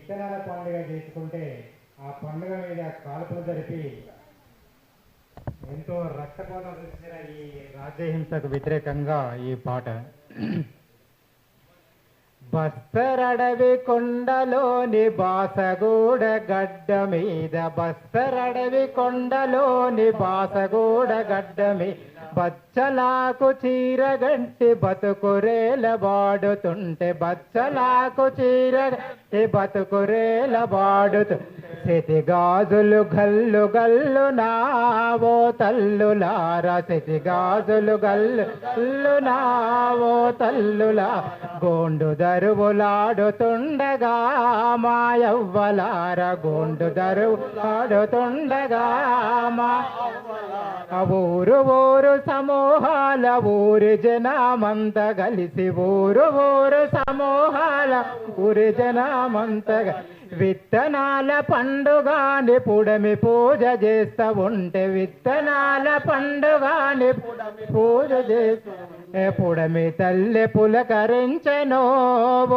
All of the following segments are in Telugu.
విత్తనాల పండుగ చేసుకుంటే ఆ పండుగ మీద కాల్పులు జరిపి ఎంతో రక్తపాతం చూసిన ఈ రాజ్యహింసకు వ్యతిరేకంగా ఈ పాట. బస్తరడవి కొండలోని బాసగూడ గడ్డ మీద, బస్తరడవి కొండలోని బాసగూడ గడ్డ మీద బచ్చలాకు చీరగంటి బతుకురేల బాడుతుంటే, బచ్చలాకు చీరగంటి బతుకురేల బాడుతు సితిగాజులు గల్లు గల్లు నావో తల్లులారా, సితిగాజులు గల్లు గల్లు నావో తల్లులా, గోండు దరువులాడుతుండగా మాయవ్వలార, గోండు దరువులాడుతుండగా మా ఊరు ఊరు సమూహాల ఊరి జనమంత కలిసి, ఊరు ఊరు సమూహాల ఊరి జనమంత విత్తనాల పండుగాని పుడమి పూజ చేస్తా ఉంటే, విత్తనాల పండుగాని పూజ చేస్తా పుడమి తల్లి పులకరించెనో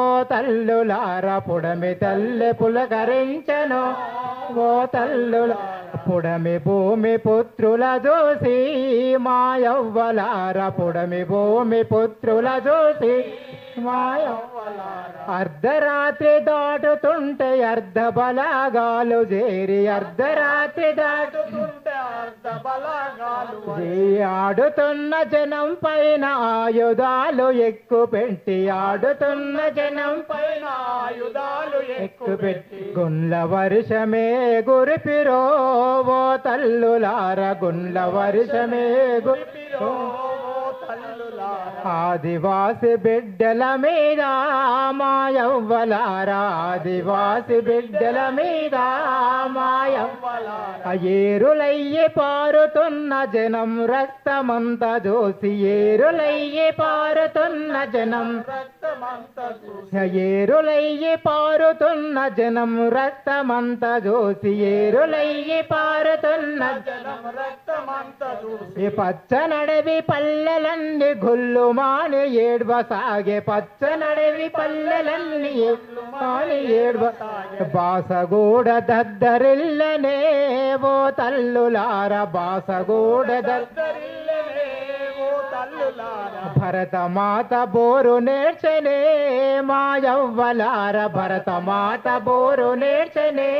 ఓ తల్లులార, పుడమి తల్లి పులకరించెనో ఓ తల్లుల, పుడమి భూమి పుత్రుల చూసి మాయవ్వలార, పుడమి భూమి పుత్రుల చూసి మాయవ్వలార, అర్ధరాత్రి దాటుతుంటే అర్ధ బలగాలు చేరి, అర్ధరాత్రి దాటుతుంటే అర్ధ బలగాలు ఆడుతున్న జనం పైన ఆయుధాలు ఎక్కుపెట్టి, ఆడుతున్న జనం పైన ఆయుధాలు ఎక్కుపెట్టి గుండ్ల వర్షమే గురిపిరో ఓ తల్లులార, గుండ్ల వర్షమే గురిపిరో ఆదివాసి బిడ్డల మీద మాయవ్వలారా, ఆదివాసి బిడ్డల మీద మాయవ్వలారా, ఏరులయ్యి పారుతున్న జనం రక్తమంత చూసి, ఏరులయ్యి పారుతున్న జనం రక్తమంత చూసి, ఏరులయ్యి పారుతున్న జనం రక్తమంత చూసి, ఏరులయ్యి పారుతున్న జనం రక్తమంత చూసి, పచ్చనడవి పల్లెలన్నీ గుల్లు మాని ఏడ్వ సాగే, పచ్చనడవి పల్లెలన్నీ మాని ఏడ్వ సాగే, బాసగూడ దద్దరిల్లనే ఓ తల్లులార, బాసగూడ దద్దరిల్లనే ఓ తల్లులార, భరతమాత బోరు నేర్చనే మాయవ్వలార, భరతమాత బోరు నేర్చనే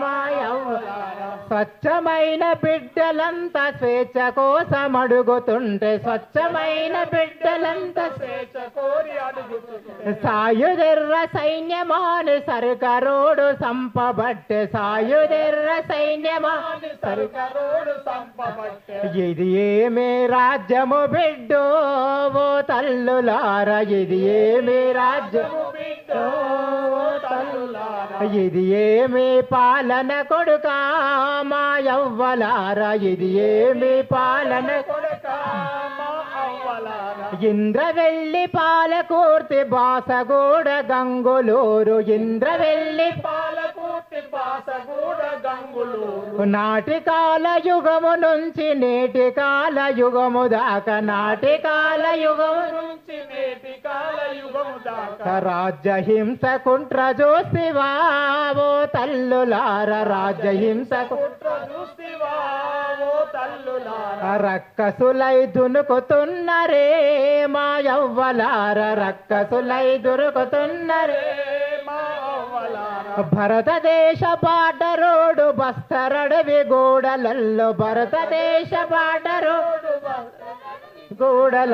మాయవ్వలార, స్వచ్ఛమైన బిడ్డలంతా స్వేచ్ఛ కోసం అడుగుతుంటే, స్వచ్ఛమైన బిడ్డలంతా స్వేచ్ఛ కోరి అడుగుతుంటే, సాయుధెర్ర సైన్యమాని సర్కరోడు సంపబట్టే, సాయుధెర్ర సైన్యమాని సర్కరోడు సంపబట్టే, ఇది ఏమి రాజ్యము బిడ్డో ఓ తల్లులార, ఇది ఏమి రాజ్యము బిడ్డో ఓ తల్లులార, ఇది ఏమి పాలన కొడుకా మాయవ్వలార, ఇది ఏమి పాలన కొడుకా మాయవ్వలార, ఇంద్రవెల్లి పాలకూర్తి బాసగూడ గంగులూరు, ఇంద్రవెల్లి పాలకూర్తి బాసగూడ గంగులూరు, నాటికాల యుగము నుంచి నేటి కాల యుగము దాకా, నాటికాల యుగము నుంచి నేటి కాల యుగము దాకా రాజ్యహింస కుంట్ర చూసివా ఓ తల్లులార, రాజ్యహింస కుంట్ర చూసివా ఓ తల్లులార, రక్కసులై దునుకుతున్నరే మాయవ్వలార, రక్కసులై దునుకుతున్నరే మాయవ్వలార, భరతదేశ బాటరోడు బస్తరడవి గూడలల్లో, భరతదేశ బాటరోడు గూడల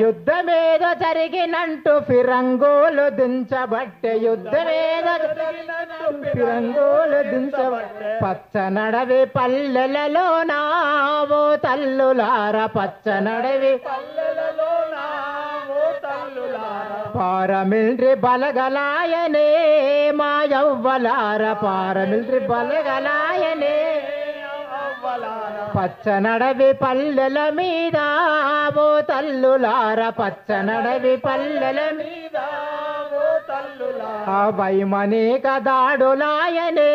యుద్ధమేదో జరిగినంటూ ఫిరంగోలు దించబట్టే, యుద్ధమేదో జరిగినంటూ ఫిరంగోలు దించబట్టే, పచ్చనడవి పల్లెలలో నావో తల్లులార, పచ్చనడవి పల్లెలలో నావో తల్లులార, పారామిలిటరీ బలగలాయనే మాయవ్వలార, పారామిలిటరీ బలగలాయనే పచ్చనడవి పల్లెల మీద ఓ తల్లులార, పచ్చనడవి పల్లెల మీద ఓ తల్లులార, వైమనిక దాడులాయనే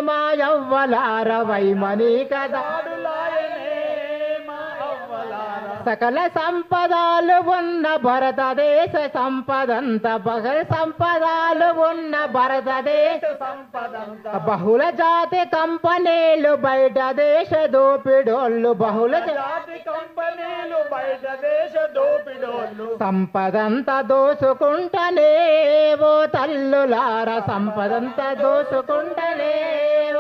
మాయవ్వలార, వైమనిక దాడులాయనే మాయవ్వలార, సకల సంపదలు ఉన్న భారతదేశ సంపదంత సంపదలు ఉన్న భారతదేశ సంపదంత బహుళ జాతి కంపెనీలు బయట దేశ దోపిడోళ్ళు బహుళ జాతి కంపెనీలు బయట దేశ దోపిడోళ్ళు సంపదంతా దోసుకుంటనే ఓ తల్లులారా సంపదంతా దోసుకుంటనే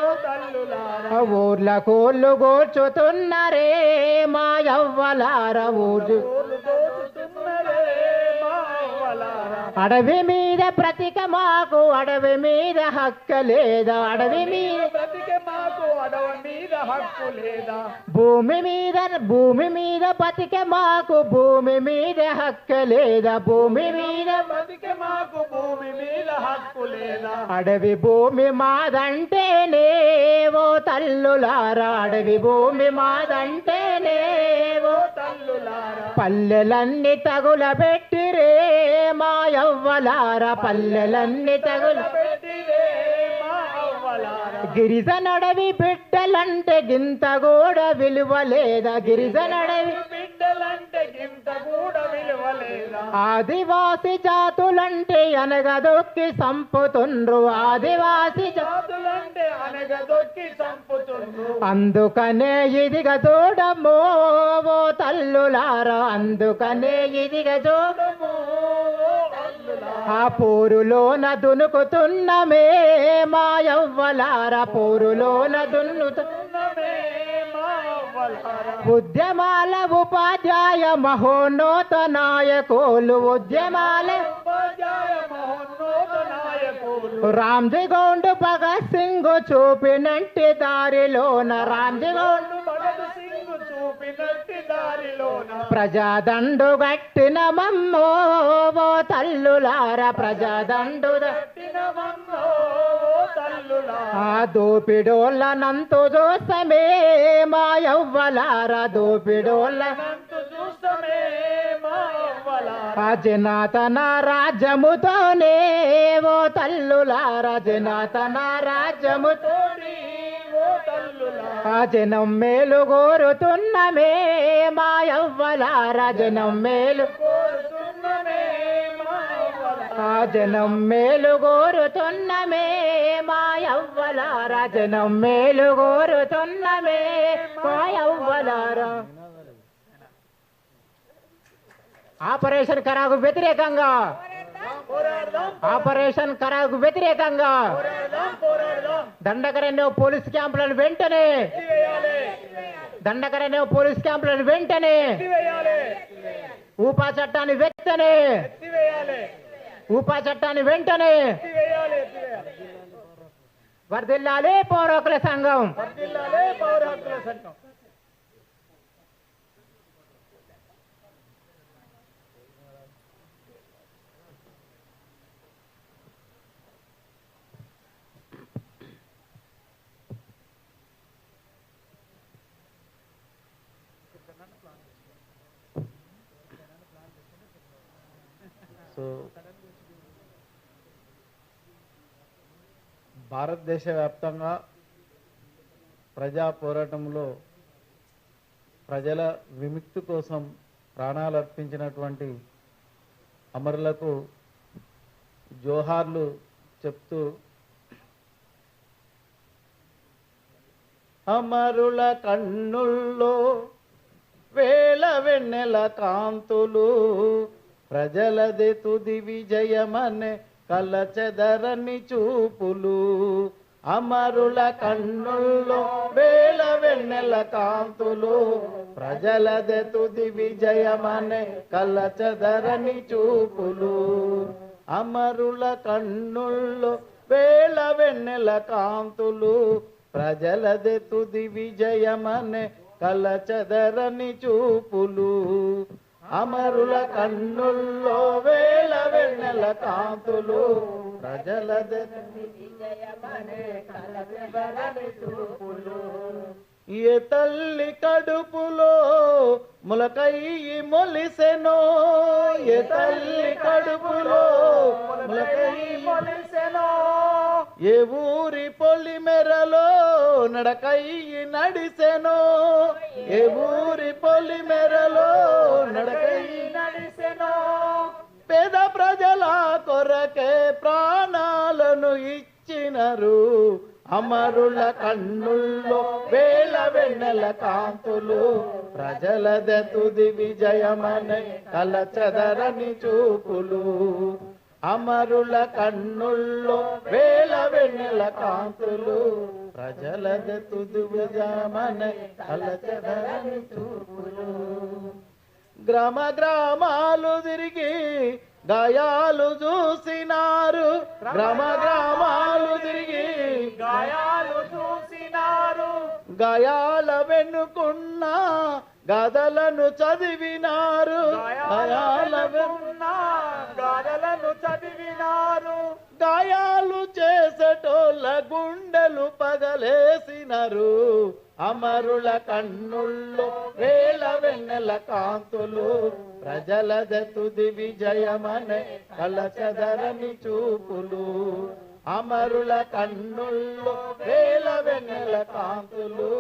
ఓ తల్లులారా ఊర్ల కోళ్ళు గోర్చుతున్నరే మా యవ్వలారా ఊరు అడవి మీద బ్రతిక మాకు అడవి మీద హక్కు లేదా అడవి మీద బ్రతిక మాకు అడవి మీద హక్కు లేదా భూమి మీద బతిక మాకు భూమి మీద హక్కు లేదా భూమి మీద బతిక మాకు భూమి మీద హక్కు లేదా అడవి భూమి మాదంటేనే ఓ తల్లులారా అడవి భూమి మాదంటేనే ఓ తల్లులారా పల్లెలన్నీ తగులబెట్టిరే మా యవ్వలారా పల్లెలన్నీ తగులబెట్టిరే మా యవ్వలారా గిరిజనడవి బిడ్డలంటే గింత కూడా విలువ లేదా గిరిజనడవి బిడ్డలంటే గింత కూడా విలువ లేదా ఆదివాసి జాతులంటే అనగదొక్కి సంపుతుండ్రు ఆదివాసి జాతులంటే అనగదొక్కి సంపుతుండ్రు అందుకనే ఇదిగా చూడము ఓ తల్లులారా అందుకనే ఇదిగా చూడము ఆ పోరులోన దునుకుతున్నమే మా యవ్వలారా పోరులోన దున్నుతున్నమే మా యవ్వలారా ఉద్యమాల ఉపాధ్యాయ మహోన్నత నాయకులు ఉద్యమాల ఉపాధ్యాయ మహోన్నత నాయకులు రామ్జీ గౌండ్ భగత్ సింగ్ చూపినట్టి దారిలోన రామ్జీ గౌండ్ భగత్ సింగ్ చూపినట్టి దారిలోన ప్రజాదండు గట్టిన మమ్మో ఓ తల్లులారా ప్రజాదండు గట్టిన మమ్మో ఓ తల్లులారా ఆ దోపిడోళ్ళనంతు చూసమే మా యవ్వలారా దోపిడోళ్ళనంతు చూసమే మా యవ్వలారా జనాతన రాజ్యముతోనే ఓ తల్లులారా జనాతన రాజ్యముతోనే ఆ జనం మేలు కోరుతున్నమే మా యవ్వలారా జనం మేలు ఆ జనం మేలు కోరుతున్నమే మా యవ్వలారా జనం మేలు కోరుతున్నమే మా యవ్వలారా ఆపరేషన్ కరాకు వ్యతిరేకంగా ఆపరేషన్ కరాకు వ్యతిరేకంగా దండకరణ్య పోలీస్ క్యాంపులను వెంటనే దండకరణ్య పోలీస్ క్యాంపులను వెంటనే ఊపా చట్టాన్ని వెంటనే ఊపా చట్టాన్ని వెంటనే వర్ధిల్లాలి పౌర హక్కుల సంఘం భారతదేశ వ్యాప్తంగా ప్రజా పోరాటంలో ప్రజల విముక్తి కోసం ప్రాణాలు అర్పించినటువంటి అమరులకు జోహార్లు చెప్తూ అమరుల కన్నుల్లో వేల వెన్నెల కాంతులు ప్రజలది తుది విజయమనే కలచెదరని చూపులు అమరుల కన్నుల్లో వేల వెన్నెల కాంతులు ప్రజలది తుది విజయమనే కలచెదరని చూపులు అమరుల కన్నుల్లో వేల వెన్నెల కాంతులు ప్రజలది తుది విజయమనే కలచెదరని చూపులు అమరుల కన్నుల్లో వేల వెన్నెల కాంతులు ప్రజలది విజయమనే కలచెదరని చూపులు ఏ తల్లి కడుపులో ములకయ్యి మొలిసెనో ఏ తల్లి కడుపులో ములకయ్యి మొలిసెనో ఏ ఊరి పొలిమెరలో నడకయ్యి నడిసెనో ఏ ఊరి పొలిమెరలో నడకయ్యి నడిసెనో పేద ప్రజల కొరకే ప్రాణాలను ఇచ్చినరు అమరుల కన్నుల్లో వేల వెన్నెల కాంతులు ప్రజలద తుది విజయమనే కలచదరని చూపులు అమరుల కన్నుల్లో వేల వెన్నెల కాంతులు ప్రజలద తుది విజయమనే కలచదరని చూపులు గ్రామ గ్రామాలు తిరిగి గాయాలు చూసినారు గ్రామ గ్రామాలు తిరిగి గాయాలు చూసినారు గాయాల వెన్నుకున్న గాథలను చదివినారు గాయాల వెనుకున్న గాథలను చదివినారు గాయాలు చేసేటోళ్ళ గుండెలు పగలేసినారు అమరుల కన్నుల్లో వేల వెన్నెల కాంతులు ప్రజలద తుది విజయమనే కలచదరని చూపులు అమరుల కన్నుల్లో వేల వెన్నెల కాంతులు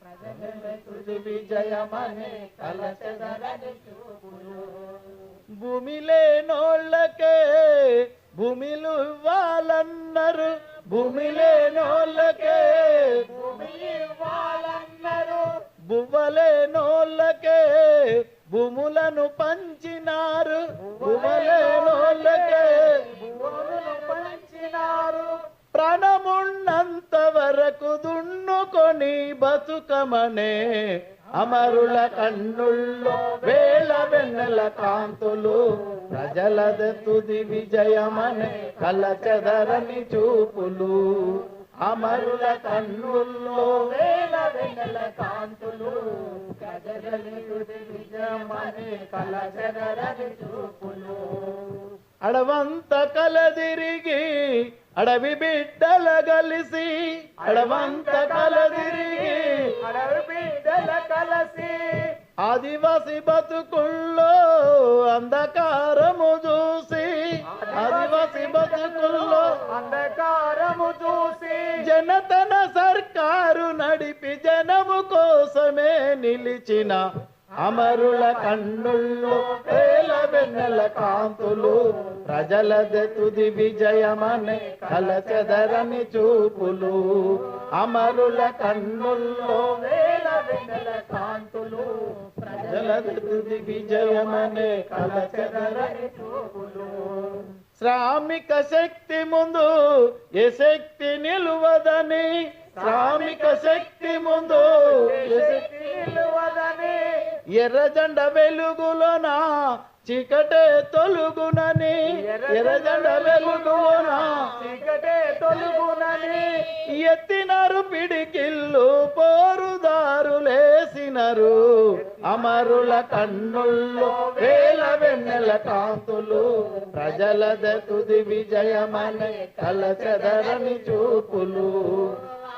ప్రజలద తుది విజయమనే కలచదరని చూపులు భూమి లేనోళ్ళకే భూమిలు ఇవ్వాలన్నారు భూమి లేనోళ్ళకే భూమి ఇవ్వాలన్నారు బువ్వలేనోళ్ళకే భూములను పంచినారు భూములేనోళ్ళకే భూములను పంచినారు ప్రాణమున్నంత వరకు దున్నుకొని బతుకమనే అమరుల కన్నుల్లో వేల వెన్నెల కాంతులు ప్రజలద తుది విజయమనే కలచదరని చూపులు అమరుల కన్నుల్లో వేల వెన్నెల కాంతులు ప్రజలద తుది విజయమనే కలచదరని చూపులు అడవంత కలదిరిగి అడవి బిడ్డల కలిసి అడవంత కలదిరిగి అడవి బిడ్డల కలిసి ఆదివాసి బతుకుల్లో అంధకారము చూసి ఆదివాసి బతుకుల్లో అంధకారము చూసి జనతన సర్కారు నడిపి జనము కోసమే నిలిచిన అమరుల కన్నుల్లో వేల వెన్నెల కాంతులు ప్రజలద తుది విజయమనే కలచదరని చూపులు అమరుల కన్నుల్లో వేల వెన్నెల కాంతులు ప్రజలద తుది విజయమనే కలచదరని చూపులు శ్రామిక శక్తి ముందు ఏ శక్తి నిలువదని శ్రామిక శక్తి ముందు ఏ శక్తి నిలువదని ఎర్రజెండ వెలుగులోన చీకటే తొలుగునని ఎర్రజెండ వెలుగులోన చీకటే తొలుగునని ఎత్తినారు పిడికిళ్ళు పోరుదారులేసినారు అమరుల కన్నుల్లో వేల వెన్నెల కాంతులు ప్రజలద తుది విజయమనే కలచదరని చూపులు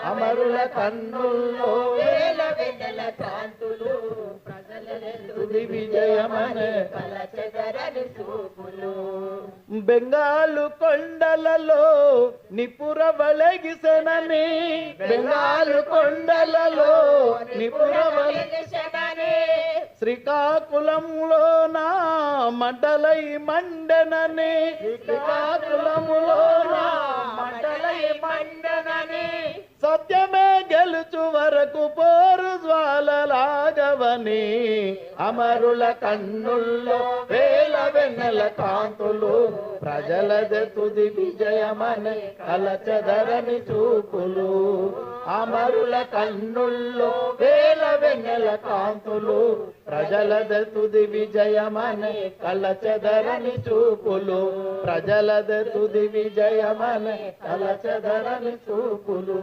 అమరుల కన్నుల్లో వేల వెన్నెల కాంతులు ప్రజలద తుది విజయమనే కలచదరని చూపులు బెంగాలు కొండలలో నిపుర వలగిసెనని బెంగాలు కొండలలో నిపుర వలగిసెనని శ్రీకాకుళంలోన మండలై మండెనని శ్రీకాకుళంలోన మండలై మండనని సత్యమే గెలుచు వరకు పోరు జ్వాలలాగవని అమరుల కన్నుల్లో వేల వెన్నెల కాంతులు ప్రజలద తుది విజయమనే కలచదరని చూపులు అమరుల కన్నుల్లో వేల వెన్నెల కాంతులు ప్రజలద తుది విజయమనే కలచదరని చూపులు ప్రజలద తుది విజయమనే కలచదరని చూపులు